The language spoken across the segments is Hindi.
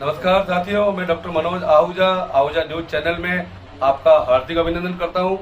नमस्कार साथियों, मैं doctor Manoj Ahuja Ahuja news channel में आपका हार्दिक अभिनंदन करता हूं।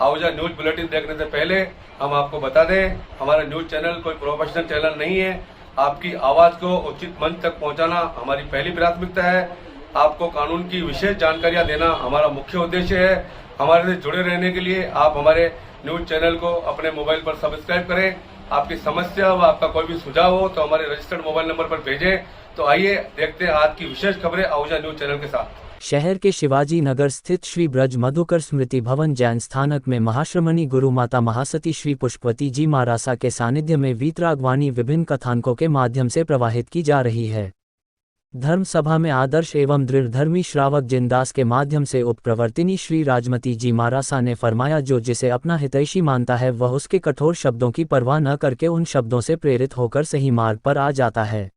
आहूजा न्यूज बुलेटिन देखने से पहले हम आपको बता दें, हमारा न्यूज चैनल कोई प्रोफेशनल चैनल नहीं है। आपकी आवाज को उचित मंच तक पहुंचाना हमारी पहली प्राथमिकता है। आपको कानून की विशेष जानकारियां देना हमारा मुख्य उद्देश्य है। हमारे से जुड़े रहने के लिए आप हमारे न्यूज चैनल को अपने मोबाइल पर सब्सक्राइब करें। आपकी समस्या व आपका कोई भी सुझाव हो तो हमारे रजिस्टर्ड मोबाइल नंबर पर भेजें। तो आइए देखते हैं आज की विशेष खबरें आहूजा न्यूज चैनल के साथ। शहर के शिवाजी नगर स्थित श्री ब्रज मधुकर स्मृति भवन जैन स्थानक में महाश्रमणी गुरु माता महासती श्री पुष्पवती जी महारासा के सानिध्य में वीतरागवाणी विभिन्न कथानकों के माध्यम से प्रवाहित की जा रही है। धर्म सभा में आदर्श एवं दृढ़धर्मी श्रावक जिनदास के माध्यम से उपप्रवर्तिनी श्री राजमती जी महारासा ने फरमाया, जो जिसे अपना हितैषी मानता है वह उसके कठोर शब्दों की परवाह न करके उन शब्दों से प्रेरित होकर सही मार्ग पर आ जाता है।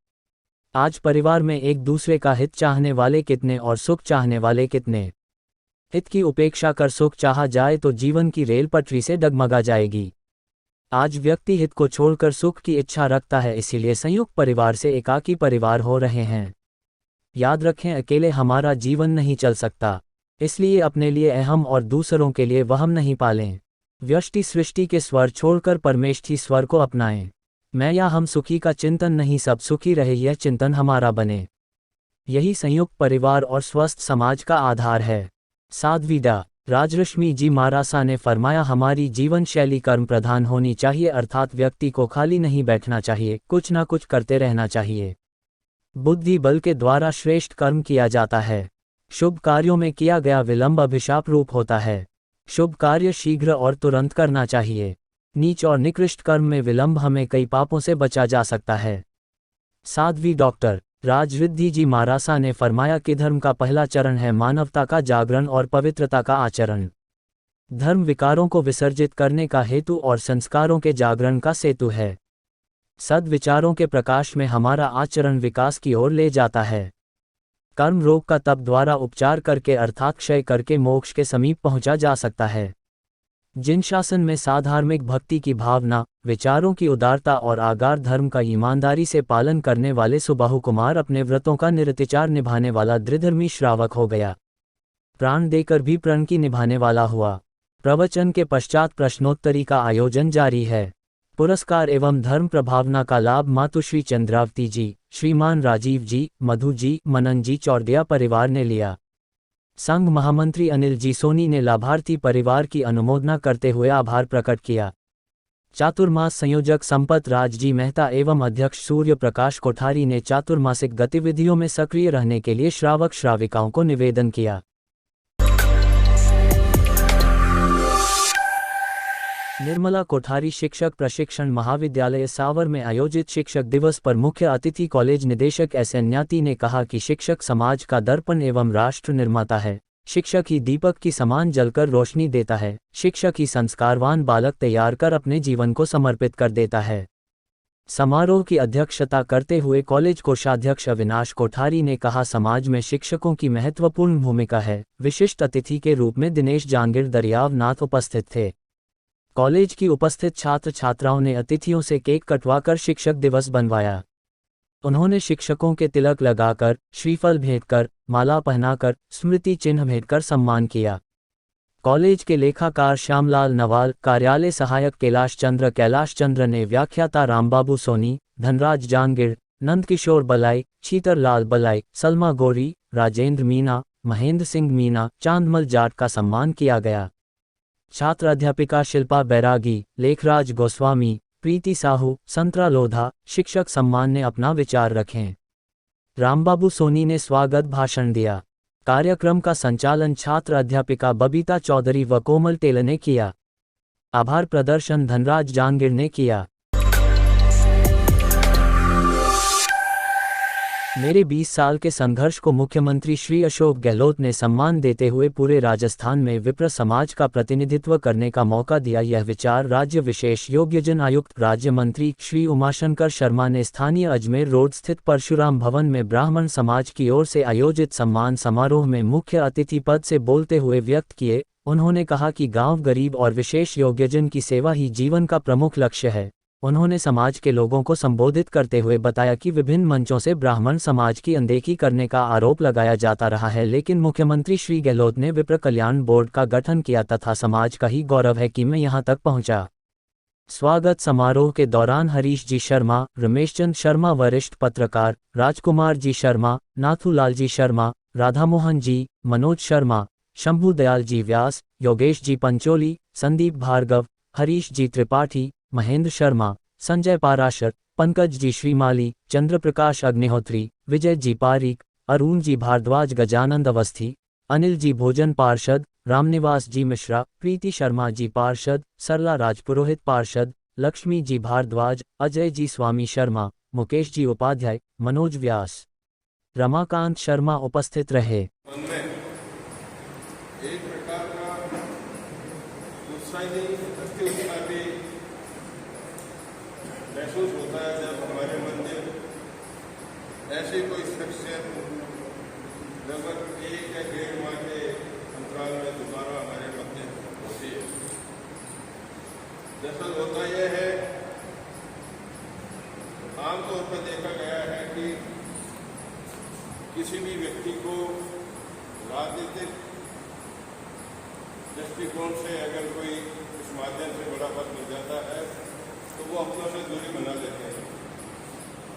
आज परिवार में एक दूसरे का हित चाहने वाले कितने और सुख चाहने वाले कितने। हित की उपेक्षा कर सुख चाहा जाए तो जीवन की रेल पटरी से डगमगा जाएगी। आज व्यक्ति हित को छोड़कर सुख की इच्छा रखता है, इसीलिए संयुक्त परिवार से एकाकी परिवार हो रहे हैं। याद रखें, अकेले हमारा जीवन नहीं चल सकता, इसलिए अपने लिए अहम और दूसरों के लिए वहम नहीं पालें। व्यष्टि सृष्टि के स्वर छोड़कर परमेष्ठी स्वर को अपनाएं। मैं या हम सुखी का चिंतन नहीं, सब सुखी रहे यह चिंतन हमारा बने। यही संयुक्त परिवार और स्वस्थ समाज का आधार है। साध्वी डॉ. राजरश्मि जी महारासा ने फरमाया, हमारी जीवन शैली कर्म प्रधान होनी चाहिए, अर्थात व्यक्ति को खाली नहीं बैठना चाहिए, कुछ ना कुछ करते रहना चाहिए। बुद्धि बल के द्वारा श्रेष्ठ कर्म किया जाता है। शुभ कार्यों में किया गया विलंब अभिशाप रूप होता है। शुभ कार्य शीघ्र और तुरंत करना चाहिए। नीच और निकृष्ट कर्म में विलंब हमें कई पापों से बचा जा सकता है। साध्वी डॉक्टर राजरिद्धि जी महारासा ने फरमाया कि धर्म का पहला चरण है मानवता का जागरण और पवित्रता का आचरण। धर्म विकारों को विसर्जित करने का हेतु और संस्कारों के जागरण का सेतु है। सद्विचारों के प्रकाश में हमारा आचरण विकास की ओर ले जाता है। कर्म रोग का तप द्वारा उपचार करके अर्थात क्षय करके मोक्ष के समीप पहुंचा जा सकता है। जिन शासन में साधार्मिक भक्ति की भावना, विचारों की उदारता और आगार धर्म का ईमानदारी से पालन करने वाले सुबाहु कुमार अपने व्रतों का निरतिचार निभाने वाला दृढ़धर्मी श्रावक हो गया। प्राण देकर भी प्रण की निभाने वाला हुआ। प्रवचन के पश्चात प्रश्नोत्तरी का आयोजन जारी है। पुरस्कार एवं धर्म प्रभावना का लाभ मातुश्री चंद्रावती जी, श्रीमान राजीव जी, मधु जी, मनन जी चौरदिया परिवार ने लिया। संघ महामंत्री अनिल जी सोनी ने लाभार्थी परिवार की अनुमोदना करते हुए आभार प्रकट किया। चातुर्मास संयोजक संपत राज जी मेहता एवं अध्यक्ष सूर्य प्रकाश कोठारी ने चातुर्मासिक गतिविधियों में सक्रिय रहने के लिए श्रावक श्राविकाओं को निवेदन किया। निर्मला कोठारी शिक्षक प्रशिक्षण महाविद्यालय सावर में आयोजित शिक्षक दिवस पर मुख्य अतिथि कॉलेज निदेशक एस एन न्याती ने कहा कि शिक्षक समाज का दर्पण एवं राष्ट्र निर्माता है। शिक्षक ही दीपक की समान जलकर रोशनी देता है। शिक्षक ही संस्कारवान बालक तैयार कर अपने जीवन को समर्पित कर देता है। समारोह की अध्यक्षता करते हुए कॉलेज कोषाध्यक्ष अविनाश कोठारी ने कहा, समाज में शिक्षकों की महत्वपूर्ण भूमिका है। विशिष्ट अतिथि के रूप में दिनेश जांगिर दरियावनाथ उपस्थित थे। कॉलेज की उपस्थित छात्र छात्राओं ने अतिथियों से केक कटवाकर शिक्षक दिवस बनवाया। उन्होंने शिक्षकों के तिलक लगाकर, श्रीफल भेंटकर, माला पहनाकर, स्मृति चिन्ह भेंटकर सम्मान किया। कॉलेज के लेखाकार श्यामलाल नवाल, कार्यालय सहायक कैलाश चंद्र ने, व्याख्याता रामबाबू सोनी, धनराज जांगिर, नंदकिशोर बलाई, शीतरलाल बलाई, सलमा गोरी, राजेंद्र मीना, महेंद्र सिंह मीना, चांदमल जाट का सम्मान किया गया। छात्र अध्यापिका शिल्पा बैरागी, लेखराज गोस्वामी, प्रीति साहू, संतरा लोधा शिक्षक सम्मान ने अपना विचार रखें। रामबाबू सोनी ने स्वागत भाषण दिया। कार्यक्रम का संचालन छात्र अध्यापिका बबीता चौधरी व कोमल टेलर ने किया। आभार प्रदर्शन धनराज जांगिर ने किया। मेरे 20 साल के संघर्ष को मुख्यमंत्री श्री अशोक गहलोत ने सम्मान देते हुए पूरे राजस्थान में विप्र समाज का प्रतिनिधित्व करने का मौका दिया। यह विचार राज्य विशेष योग्यजन आयुक्त राज्य मंत्री श्री उमाशंकर शर्मा ने स्थानीय अजमेर रोड स्थित परशुराम भवन में ब्राह्मण समाज की ओर से आयोजित सम्मान समारोह में मुख्य अतिथि पद से बोलते हुए व्यक्त किए। उन्होंने कहा कि गांव गरीब और विशेष योग्यजन की सेवा ही जीवन का प्रमुख लक्ष्य है। उन्होंने समाज के लोगों को संबोधित करते हुए बताया कि विभिन्न मंचों से ब्राह्मण समाज की अनदेखी करने का आरोप लगाया जाता रहा है, लेकिन मुख्यमंत्री श्री गहलोत ने विप्र कल्याण बोर्ड का गठन किया तथा समाज का ही गौरव है कि मैं यहां तक पहुंचा। स्वागत समारोह के दौरान हरीश जी शर्मा, रमेश चंद शर्मा वरिष्ठ पत्रकार, राजकुमार जी शर्मा, नाथूलाल जी शर्मा, राधामोहन जी, मनोज शर्मा, शंभू दयाल जी व्यास, योगेश जी पंचोली, संदीप भार्गव, हरीश जी त्रिपाठी, महेंद्र शर्मा, संजय पाराशर, पंकज जी श्रीमाली, चंद्रप्रकाश अग्निहोत्री, विजय जी पारीक, अरुण जी भारद्वाज, गजानंद अवस्थी, अनिल जी भोजन पार्षद, रामनिवास जी मिश्रा, प्रीति शर्मा जी पार्षद, सरला राजपुरोहित पार्षद, लक्ष्मी जी भारद्वाज, अजय जी स्वामी शर्मा, मुकेश जी उपाध्याय, मनोज व्यास, रमाकांत शर्मा उपस्थित रहे। मन में एक प्रकार का उत्साह नहीं, अति उत्साह भी महसूस होता है जब हमारे मंदिर ऐसी कोई शख्सियत लगभग 1 या 1.5 माह के अंतराल में दोबारा हमारे मंदिर होती है। दरअसल होता यह है, आमतौर पर देखा गया है कि किसी भी व्यक्ति को राजनीतिक दृष्टिकोण से अगर कोई इस माध्यम से बड़ा पद मिल जाता है तो वो अपनों से दूरी बना लेते हैं,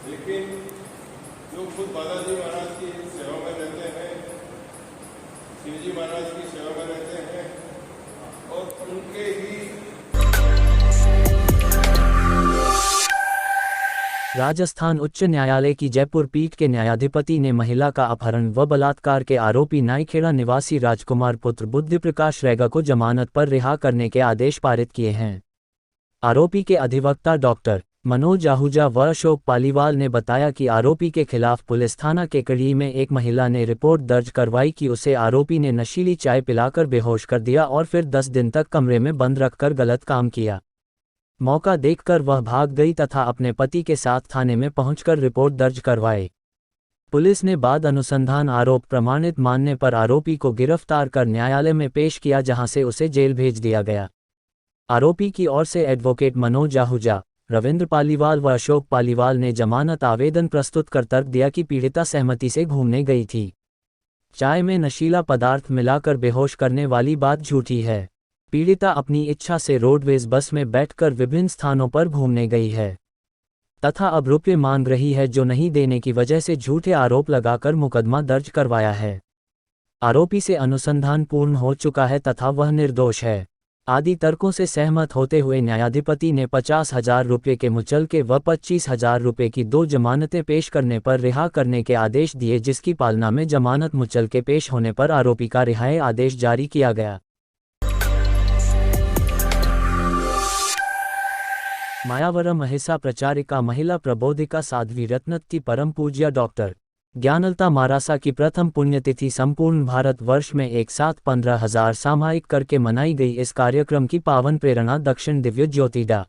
लेकिन जो खुद बालाजी महाराज की सेवा में रहते हैं, शिवजी महाराज की सेवा में रहते हैं और उनके ही राजस्थान उच्च न्यायालय की जयपुर पीठ के न्यायाधिपति ने महिला का अपहरण व बलात्कार के आरोपी नाईखेड़ा निवासी राजकुमार पुत्र बुद्धि प्रकाश रैगा को जमानत पर रिहा करने के आदेश पारित किए हैं। आरोपी के अधिवक्ता डॉक्टर मनोज आहूजा व अशोक पालीवाल ने बताया कि आरोपी के खिलाफ पुलिस थाना केकड़ी में एक महिला ने रिपोर्ट दर्ज करवाई कि उसे आरोपी ने नशीली चाय पिलाकर बेहोश कर दिया और फिर 10 दिन तक कमरे में बंद रखकर गलत काम किया। मौका देखकर वह भाग गई तथा अपने पति के साथ थाने में पहुंचकर रिपोर्ट दर्ज करवाई। पुलिस ने बाद अनुसंधान आरोप प्रमाणित मानने पर आरोपी को गिरफ्तार कर न्यायालय में पेश किया, जहां से उसे जेल भेज दिया गया। आरोपी की ओर से एडवोकेट मनोज आहूजा, रविंद्र पालीवाल व अशोक पालीवाल ने जमानत आवेदन प्रस्तुत कर तर्क दिया कि पीड़िता सहमति से घूमने गई थी। चाय में नशीला पदार्थ मिलाकर बेहोश करने वाली बात झूठी है। पीड़िता अपनी इच्छा से रोडवेज बस में बैठकर विभिन्न स्थानों पर घूमने गई है तथा अब रुपये मांग रही है, जो नहीं देने की वजह से झूठे आरोप लगाकर मुकदमा दर्ज करवाया है। आरोपी से अनुसंधान पूर्ण हो चुका है तथा वह निर्दोष है। आदि तर्कों से सहमत होते हुए न्यायाधिपति ने 50,000 रुपये के मुचलके व 25,000 रुपये की 2 जमानतें पेश करने पर रिहा करने के आदेश दिए, जिसकी पालना में जमानत मुचलके पेश होने पर आरोपी का रिहाई आदेश जारी किया गया। मायावरम महिसा प्रचारिका महिला प्रबोधिका साध्वी रत्नति परम पूज्य डॉक्टर ज्ञानलता मारासा की प्रथम पुण्यतिथि संपूर्ण भारतवर्ष में एक साथ 15,000 सामूहिक करके मनाई गई। इस कार्यक्रम की पावन प्रेरणा दक्षिण दिव्य ज्योति डा.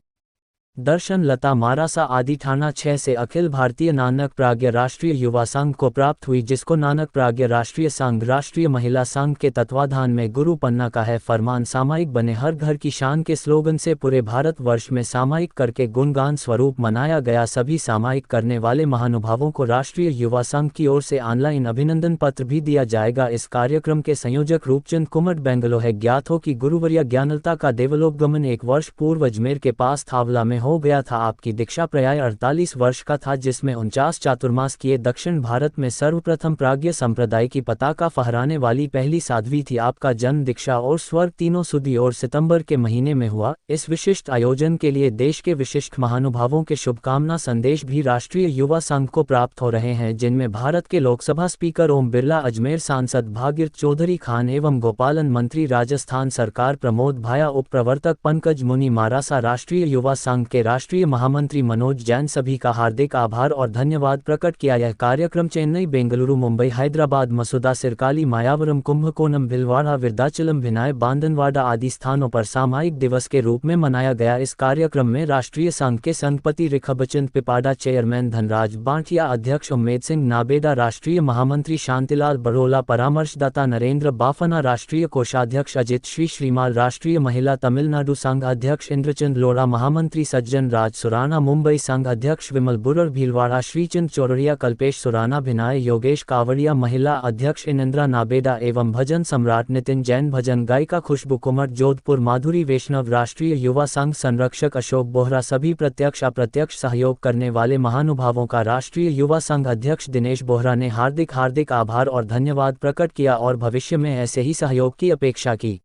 दर्शन लता मारासा आदि थाना 6 से अखिल भारतीय नानक प्राज्ञ राष्ट्रीय युवा संघ को प्राप्त हुई, जिसको नानक प्राज्ञ राष्ट्रीय संघ राष्ट्रीय महिला संघ के तत्वाधान में गुरु पन्ना का है फरमान सामयिक बने हर घर की शान के स्लोगन से पूरे भारतवर्ष में सामयिक करके गुणगान स्वरूप मनाया गया। सभी सामयिक करने वाले महानुभावों को राष्ट्रीय युवा संघ की ओर से ऑनलाइन अभिनंदन पत्र भी दिया जाएगा। इस कार्यक्रम के संयोजक रूपचंद कुमट बेंगलो है। ज्ञात हो कि गुरुवर्या ज्ञानलता का देवलोकगमन 1 वर्ष पूर्व अजमेर के पास थावला में हो गया था। आपकी दीक्षा प्राय 48 वर्ष का था, जिसमें 49 चातुर्मास किए। दक्षिण भारत में सर्वप्रथम प्राज्ञ संप्रदाय की पताका फहराने वाली पहली साध्वी थी। आपका जन्म, दीक्षा और स्वर्ग तीनों सुदी और सितंबर के महीने में हुआ। इस विशिष्ट आयोजन के लिए देश के विशिष्ट महानुभावों के शुभकामना संदेश भी राष्ट्रीय युवा संघ को प्राप्त हो रहे हैं, जिनमें भारत के लोकसभा स्पीकर ओम बिरला, अजमेर सांसद भागीरथ चौधरी खान एवं गोपालन मंत्री राजस्थान सरकार प्रमोद भाया, उप प्रवर्तक पंकज मुनि मारासा, राष्ट्रीय युवा संघ के राष्ट्रीय महामंत्री मनोज जैन, सभी का हार्दिक आभार और धन्यवाद प्रकट किया। यह कार्यक्रम चेन्नई, बेंगलुरु, मुंबई, हैदराबाद, मसूदा, सिरकाली, मायावरम, कुंभकोणम, भिलवाड़ा, विरुदाचलम, भिनाय, बांदनवाड़ा आदि स्थानों पर सामयिक दिवस के रूप में मनाया गया। इस कार्यक्रम में राष्ट्रीय संघ के संघपति रिखबचंद पिपाडा, चेयरमैन धनराज बांटिया, अध्यक्ष उम्मेद सिंह नाबेडा, राष्ट्रीय महामंत्री शांतिलाल बरोला, परामर्शदाता नरेंद्र बाफना, राष्ट्रीय कोषाध्यक्ष अजित श्री श्रीमाल, राष्ट्रीय महिला तमिलनाडु संघ अध्यक्ष इंद्रचंद लोड़ा, महामंत्री सज्जन राज सुराना, मुंबई संघ अध्यक्ष विमल बुर्र भीलवाड़ा, श्रीचंद चौरड़िया, कल्पेश सुराना भिनाय, योगेश कावड़िया, महिला अध्यक्ष इनेंद्रा नाबेडा एवं भजन सम्राट नितिन जैन, भजन गायिका खुशबू कुमार जोधपुर, माधुरी वैष्णव, राष्ट्रीय युवा संघ संरक्षक अशोक बोहरा, सभी प्रत्यक्ष अप्रत्यक्ष सहयोग करने वाले महानुभावों का राष्ट्रीय युवा संघ अध्यक्ष दिनेश बोहरा ने हार्दिक आभार और धन्यवाद प्रकट किया और भविष्य में ऐसे ही सहयोग की अपेक्षा की।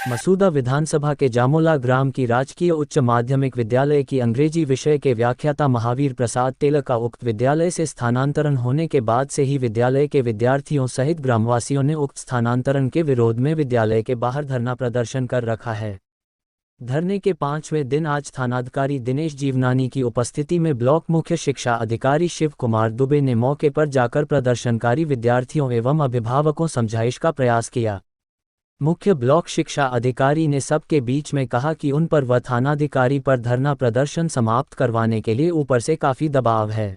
मसूदा विधानसभा के जामोला ग्राम की राजकीय उच्च माध्यमिक विद्यालय की अंग्रेजी विषय के व्याख्याता महावीर प्रसाद तेलक का उक्त विद्यालय से स्थानांतरण होने के बाद से ही विद्यालय के विद्यार्थियों सहित ग्रामवासियों ने उक्त स्थानांतरण के विरोध में विद्यालय के बाहर धरना प्रदर्शन कर रखा है। धरने के 5वें दिन आज थानाधिकारी दिनेश जीवनानी की उपस्थिति में ब्लॉक मुख्य शिक्षा अधिकारी शिव कुमार दुबे ने मौके पर जाकर प्रदर्शनकारी विद्यार्थियों एवं अभिभावकों समझाइश का प्रयास किया। मुख्य ब्लॉक शिक्षा अधिकारी ने सबके बीच में कहा कि उन पर व थानाधिकारी पर धरना प्रदर्शन समाप्त करवाने के लिए ऊपर से काफ़ी दबाव है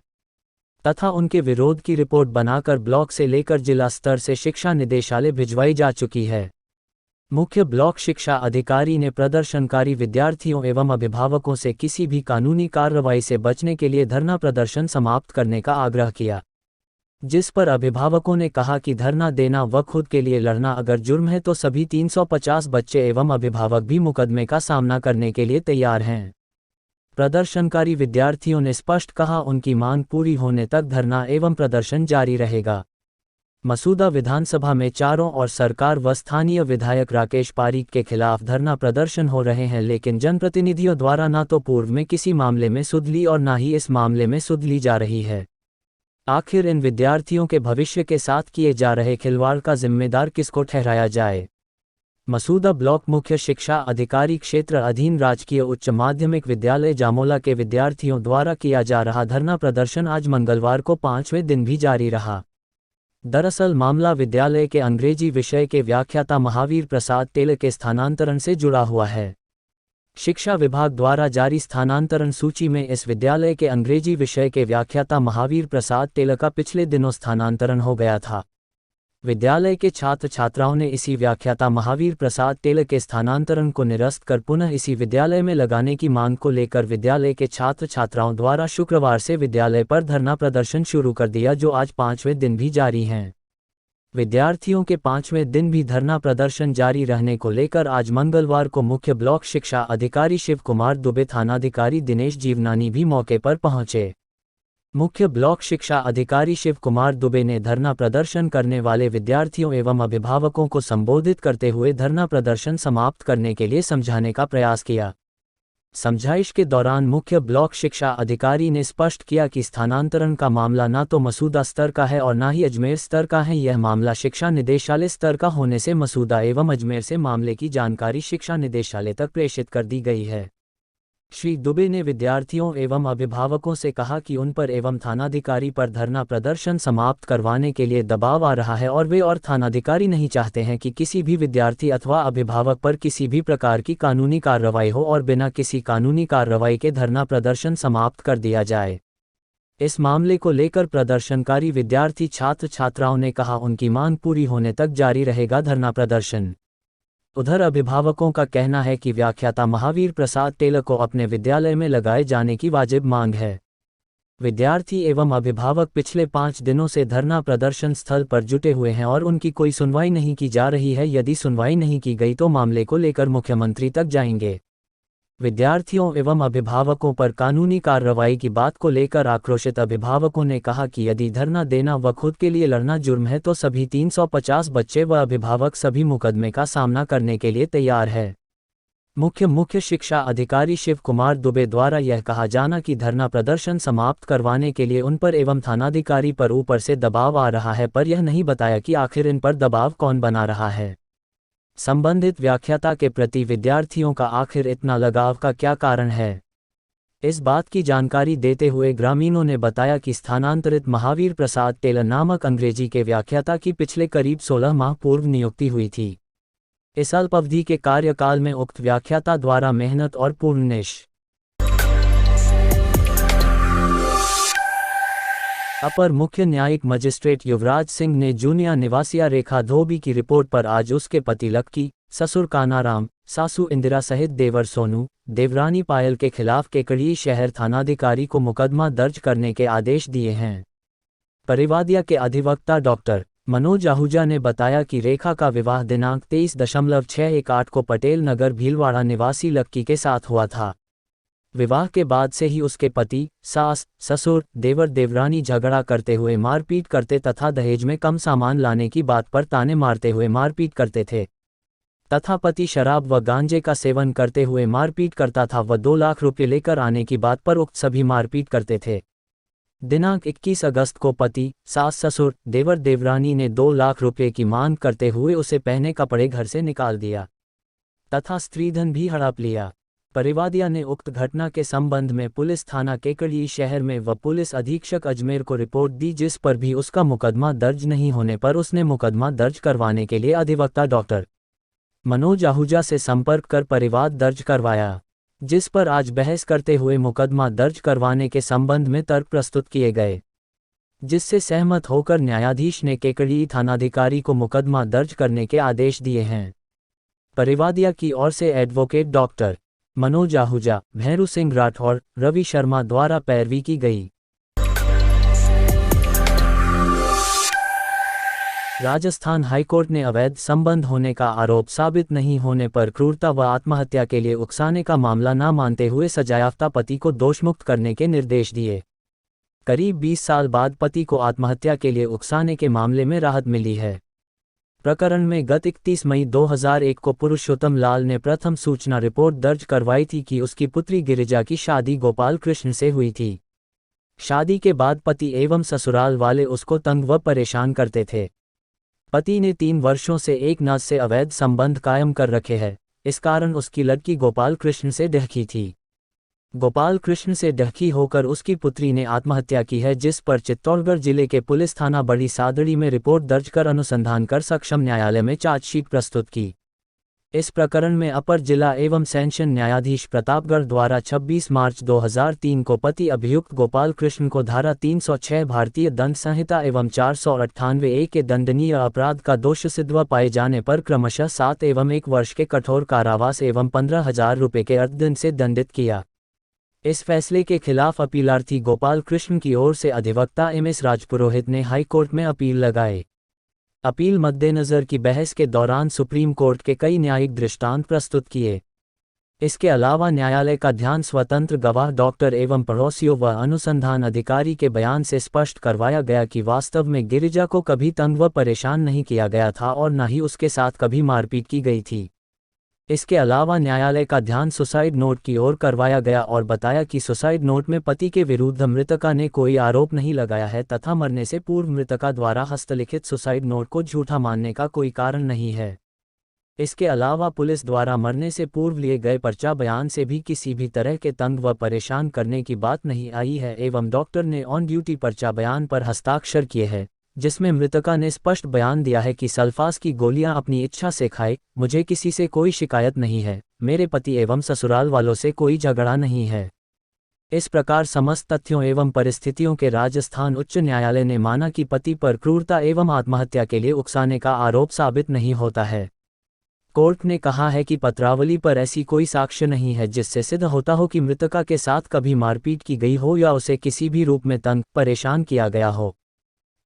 तथा उनके विरोध की रिपोर्ट बनाकर ब्लॉक से लेकर जिला स्तर से शिक्षा निदेशालय भिजवाई जा चुकी है। मुख्य ब्लॉक शिक्षा अधिकारी ने प्रदर्शनकारी विद्यार्थियों एवं अभिभावकों से किसी भी कानूनी कार्रवाई से बचने के लिए धरना प्रदर्शन समाप्त करने का आग्रह किया, जिस पर अभिभावकों ने कहा कि धरना देना व खुद के लिए लड़ना अगर जुर्म है तो सभी 350 बच्चे एवं अभिभावक भी मुकदमे का सामना करने के लिए तैयार हैं। प्रदर्शनकारी विद्यार्थियों ने स्पष्ट कहा उनकी मांग पूरी होने तक धरना एवं प्रदर्शन जारी रहेगा। मसूदा विधानसभा में चारों ओर सरकार व स्थानीय विधायक राकेश पारीक के खिलाफ धरना प्रदर्शन हो रहे हैं, लेकिन जनप्रतिनिधियों द्वारा न तो पूर्व में किसी मामले में सुध ली और न ही इस मामले में सुध ली जा रही है। आखिर इन विद्यार्थियों के भविष्य के साथ किए जा रहे खिलवाड़ का जिम्मेदार किसको ठहराया जाए। मसूदा ब्लॉक मुख्य शिक्षा अधिकारी क्षेत्र अधीन राजकीय उच्च माध्यमिक विद्यालय जामोला के विद्यार्थियों द्वारा किया जा रहा धरना प्रदर्शन आज मंगलवार को 5वें दिन भी जारी रहा। दरअसल मामला विद्यालय के अंग्रेजी विषय के व्याख्याता महावीर प्रसाद तेलक के स्थानांतरण से जुड़ा हुआ है। शिक्षा विभाग द्वारा जारी स्थानांतरण सूची में इस विद्यालय के अंग्रेजी विषय के व्याख्याता महावीर प्रसाद तेलक का पिछले दिनों स्थानांतरण हो गया था। विद्यालय के छात्र छात्राओं ने इसी व्याख्याता महावीर प्रसाद तेलक के स्थानांतरण को निरस्त कर पुनः इसी विद्यालय में लगाने की मांग को लेकर विद्यालय के छात्र छात्राओं द्वारा शुक्रवार से विद्यालय पर धरना प्रदर्शन शुरू कर दिया, जो आज 5वें दिन भी जारी हैं। विद्यार्थियों के 5वें दिन भी धरना प्रदर्शन जारी रहने को लेकर आज मंगलवार को मुख्य ब्लॉक शिक्षा अधिकारी शिव कुमार दुबे, थानाधिकारी दिनेश जीवनानी भी मौके पर पहुंचे। मुख्य ब्लॉक शिक्षा अधिकारी शिव कुमार दुबे ने धरना प्रदर्शन करने वाले विद्यार्थियों एवं अभिभावकों को संबोधित करते हुए धरना प्रदर्शन समाप्त करने के लिए समझाने का प्रयास किया। समझाइश के दौरान मुख्य ब्लॉक शिक्षा अधिकारी ने स्पष्ट किया कि स्थानांतरण का मामला न तो मसूदा स्तर का है और न ही अजमेर स्तर का है। यह मामला शिक्षा निदेशालय स्तर का होने से मसूदा एवं अजमेर से मामले की जानकारी शिक्षा निदेशालय तक प्रेषित कर दी गई है। श्री दुबे ने विद्यार्थियों एवं अभिभावकों से कहा कि उन पर एवं थानाधिकारी पर धरना प्रदर्शन समाप्त करवाने के लिए दबाव आ रहा है और वे और थानाधिकारी नहीं चाहते हैं कि किसी भी विद्यार्थी अथवा अभिभावक पर किसी भी प्रकार की कानूनी कार्रवाई हो और बिना किसी कानूनी कार्रवाई के धरना प्रदर्शन समाप्त कर दिया जाए। इस मामले को लेकर प्रदर्शनकारी विद्यार्थी छात्र छात्राओं ने कहा उनकी मांग पूरी होने तक जारी रहेगा धरना प्रदर्शन। उधर अभिभावकों का कहना है कि व्याख्याता महावीर प्रसाद तेलक को अपने विद्यालय में लगाए जाने की वाजिब मांग है। विद्यार्थी एवं अभिभावक पिछले 5 दिनों से धरना प्रदर्शन स्थल पर जुटे हुए हैं और उनकी कोई सुनवाई नहीं की जा रही है। यदि सुनवाई नहीं की गई तो मामले को लेकर मुख्यमंत्री तक जाएंगे। विद्यार्थियों एवं अभिभावकों पर कानूनी कार्रवाई की बात को लेकर आक्रोशित अभिभावकों ने कहा कि यदि धरना देना व खुद के लिए लड़ना जुर्म है तो सभी 350 बच्चे व अभिभावक सभी मुकदमे का सामना करने के लिए तैयार है। मुख्य शिक्षा अधिकारी शिव कुमार दुबे द्वारा यह कहा जाना कि धरना प्रदर्शन समाप्त करवाने के लिए उन पर एवं थानाधिकारी पर ऊपर से दबाव आ रहा है, पर यह नहीं बताया कि आखिर इन पर दबाव कौन बना रहा है। संबंधित व्याख्याता के प्रति विद्यार्थियों का आखिर इतना लगाव का क्या कारण है। इस बात की जानकारी देते हुए ग्रामीणों ने बताया कि स्थानांतरित महावीर प्रसाद तेलक नामक अंग्रेजी के व्याख्याता की पिछले करीब 16 माह पूर्व नियुक्ति हुई थी। इस अल्पावधि के कार्यकाल में उक्त व्याख्याता द्वारा मेहनत और पूर्णनिष्ठ अपर मुख्य न्यायिक मजिस्ट्रेट युवराज सिंह ने जूनिया निवासिया रेखा धोबी की रिपोर्ट पर आज उसके पति लक्की, ससुर कानाराम, सासू इंदिरा सहित देवर सोनू, देवरानी पायल के खिलाफ केकड़ी शहर थानाधिकारी को मुकदमा दर्ज करने के आदेश दिए हैं। परिवादिया के अधिवक्ता डॉक्टर मनोज आहूजा ने बताया कि रेखा का विवाह दिनांक 23/6/18 को पटेल नगर भीलवाड़ा निवासी लक्की के साथ हुआ था। विवाह के बाद से ही उसके पति, सास, ससुर, देवर देवरानी झगड़ा करते हुए मारपीट करते तथा दहेज में कम सामान लाने की बात पर ताने मारते हुए मारपीट करते थे तथा पति शराब व गांजे का सेवन करते हुए मारपीट करता था व 2 लाख रुपये लेकर आने की बात पर उक्त सभी मारपीट करते थे। दिनांक 21 अगस्त को पति, सास, ससुर, देवर देवरानी ने 2 लाख रुपये की मांग करते हुए उसे पहने कपड़े घर से निकाल दिया तथा स्त्रीधन भी हड़प लिया। परिवादिया ने उक्त घटना के संबंध में पुलिस थाना केकड़ी शहर में व पुलिस अधीक्षक अजमेर को रिपोर्ट दी, जिस पर भी उसका मुकदमा दर्ज नहीं होने पर उसने मुकदमा दर्ज करवाने के लिए अधिवक्ता डॉक्टर मनोज आहूजा से संपर्क कर परिवाद दर्ज करवाया, जिस पर आज बहस करते हुए मुकदमा दर्ज करवाने के संबंध में तर्क प्रस्तुत किए गए, जिससे सहमत होकर न्यायाधीश ने केकड़ी थानाधिकारी को मुकदमा दर्ज करने के आदेश दिए हैं। परिवादिया की ओर से एडवोकेट डॉक्टर मनोज आहूजा, भैरू सिंह राठौर, रवि शर्मा द्वारा पैरवी की गई। राजस्थान हाईकोर्ट ने अवैध संबंध होने का आरोप साबित नहीं होने पर क्रूरता व आत्महत्या के लिए उकसाने का मामला न मानते हुए सजायाफ्ता पति को दोषमुक्त करने के निर्देश दिए। करीब 20 साल बाद पति को आत्महत्या के लिए उकसाने के मामले में राहत मिली है। प्रकरण में गत 31 मई 2001 को पुरुषोत्तम लाल ने प्रथम सूचना रिपोर्ट दर्ज करवाई थी कि उसकी पुत्री गिरिजा की शादी गोपाल कृष्ण से हुई थी। शादी के बाद पति एवं ससुराल वाले उसको तंग व परेशान करते थे। पति ने 3 वर्षों से एक नाज से अवैध संबंध कायम कर रखे हैं, इस कारण उसकी लड़की गोपाल कृष्ण से डहकी थी। गोपाल कृष्ण से डहकी होकर उसकी पुत्री ने आत्महत्या की है, जिस पर चित्तौड़गढ़ जिले के पुलिस थाना बड़ी सादड़ी में रिपोर्ट दर्ज कर अनुसंधान कर सक्षम न्यायालय में चार्जशीट प्रस्तुत की। इस प्रकरण में अपर जिला एवं सेशन न्यायाधीश प्रतापगढ़ द्वारा 26 मार्च 2003 को पति अभियुक्त गोपाल कृष्ण को धारा 306 भारतीय दंड संहिता एवं 498 के दंडनीय अपराध का दोष सिद्ध पाए जाने पर क्रमशः 7 एवं 1 वर्ष के कठोर कारावास एवं 15,000 रुपये के अर्थदंड से दंडित किया। इस फैसले के खिलाफ अपीलार्थी गोपाल कृष्ण की ओर से अधिवक्ता MS राजपुरोहित ने हाईकोर्ट में अपील लगाए। अपील मद्देनजर की बहस के दौरान सुप्रीम कोर्ट के कई न्यायिक दृष्टांत प्रस्तुत किए। इसके अलावा न्यायालय का ध्यान स्वतंत्र गवाह डॉक्टर एवं पड़ोसियों व अनुसंधान अधिकारी के बयान से स्पष्ट करवाया गया कि वास्तव में गिरिजा को कभी तंग व परेशान नहीं किया गया था और न ही उसके साथ कभी मारपीट की गई थी। इसके अलावा न्यायालय का ध्यान सुसाइड नोट की ओर करवाया गया और बताया कि सुसाइड नोट में पति के विरुद्ध मृतका ने कोई आरोप नहीं लगाया है तथा मरने से पूर्व मृतका द्वारा हस्तलिखित सुसाइड नोट को झूठा मानने का कोई कारण नहीं है। इसके अलावा पुलिस द्वारा मरने से पूर्व लिए गए पर्चा बयान से भी किसी भी तरह के तंग व परेशान करने की बात नहीं आई है एवं डॉक्टर ने ऑन ड्यूटी पर्चा बयान पर हस्ताक्षर किए हैं, जिसमें मृतका ने स्पष्ट बयान दिया है कि सल्फास की गोलियां अपनी इच्छा से खाए, मुझे किसी से कोई शिकायत नहीं है, मेरे पति एवं ससुराल वालों से कोई झगड़ा नहीं है। इस प्रकार समस्त तथ्यों एवं परिस्थितियों के राजस्थान उच्च न्यायालय ने माना कि पति पर क्रूरता एवं आत्महत्या के लिए उकसाने का आरोप साबित नहीं होता है। कोर्ट ने कहा है कि पत्रावली पर ऐसी कोई साक्ष्य नहीं है जिससे सिद्ध होता हो कि मृतका के साथ कभी मारपीट की गई हो या उसे किसी भी रूप में तंग परेशान किया गया हो।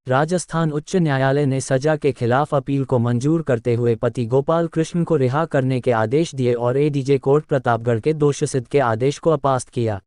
राजस्थान उच्च न्यायालय ने सजा के खिलाफ अपील को मंजूर करते हुए पति गोपाल कृष्ण को रिहा करने के आदेश दिए और ADJ कोर्ट प्रतापगढ़ के दोषसिद्ध के आदेश को अपास्त किया।